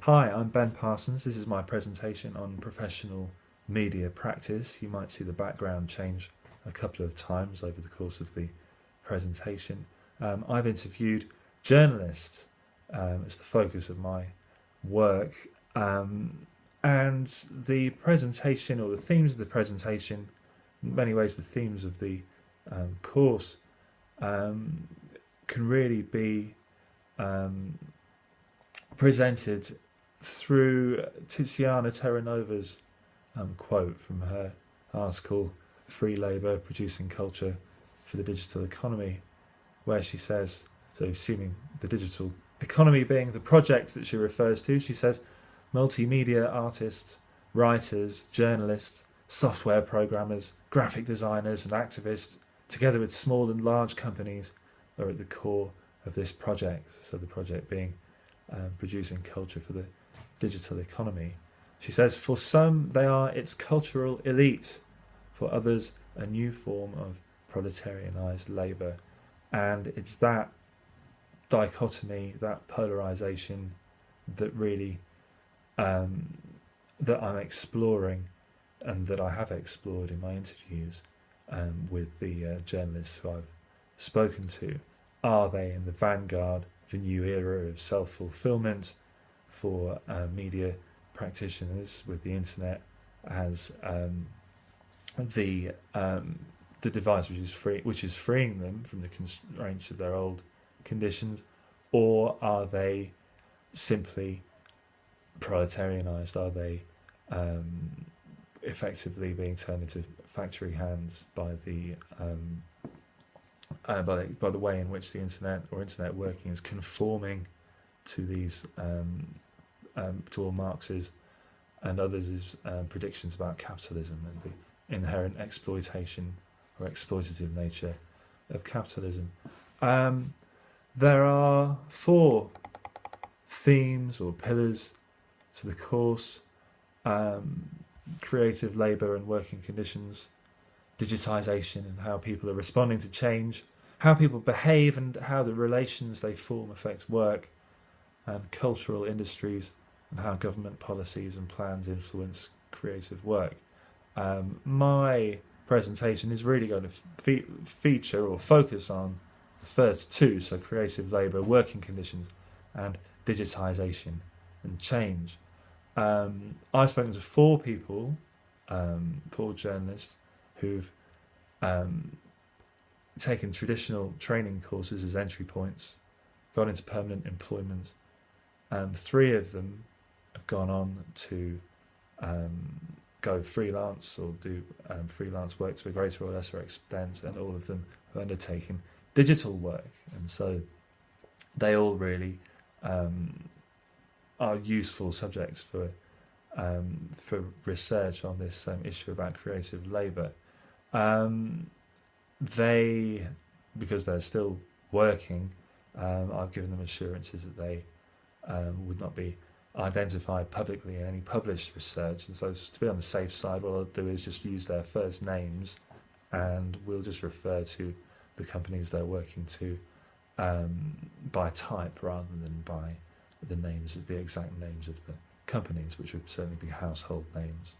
Hi, I'm Ben Parsons. This is my presentation on professional media practice. You might see the background change a couple of times over the course of the presentation. I've interviewed journalists as the focus of my work, and the presentation, or the themes of the presentation, in many ways the themes of the course, can really be presented through Tiziana Terranova's quote from her article, Free Labour, Producing Culture for the Digital Economy, where she says, so assuming the digital economy being the project that she refers to, she says, multimedia artists, writers, journalists, software programmers, graphic designers and activists, together with small and large companies, are at the core of this project. So the project being producing culture for the digital economy. She says, for some they are its cultural elite, for others a new form of proletarianised labour. And it's that dichotomy, that polarisation, that really that I'm exploring, and that I have explored in my interviews with the journalists who I've spoken to. Are they in the vanguard of a new era of self-fulfillment for media practitioners, with the internet as the device which is freeing them from the constraints of their old conditions, or are they simply proletarianised? Are they effectively being turned into factory hands by the way in which the internet working is conforming to these to all Marx's and others' predictions about capitalism and the inherent exploitation or exploitative nature of capitalism. There are 4 themes or pillars to the course: creative labour and working conditions, digitisation and how people are responding to change, how people behave and how the relations they form affect work, and cultural industries and how government policies and plans influence creative work. My presentation is really going to feature or focus on the first 2, so creative labour, working conditions, and digitisation and change. I've spoken to 4 people, 4 journalists, who've taken traditional training courses as entry points, got into permanent employment, and 3 of them have gone on to go freelance or do freelance work to a greater or lesser extent, and all of them have undertaken digital work. And so they all really are useful subjects for research on this issue about creative labour. They, because they're still working, I've given them assurances that they would not be identified publicly in any published research, and so to be on the safe side, what I'll do is just use their first names, and we'll just refer to the companies they're working to by type rather than by the exact names of the companies, which would certainly be household names.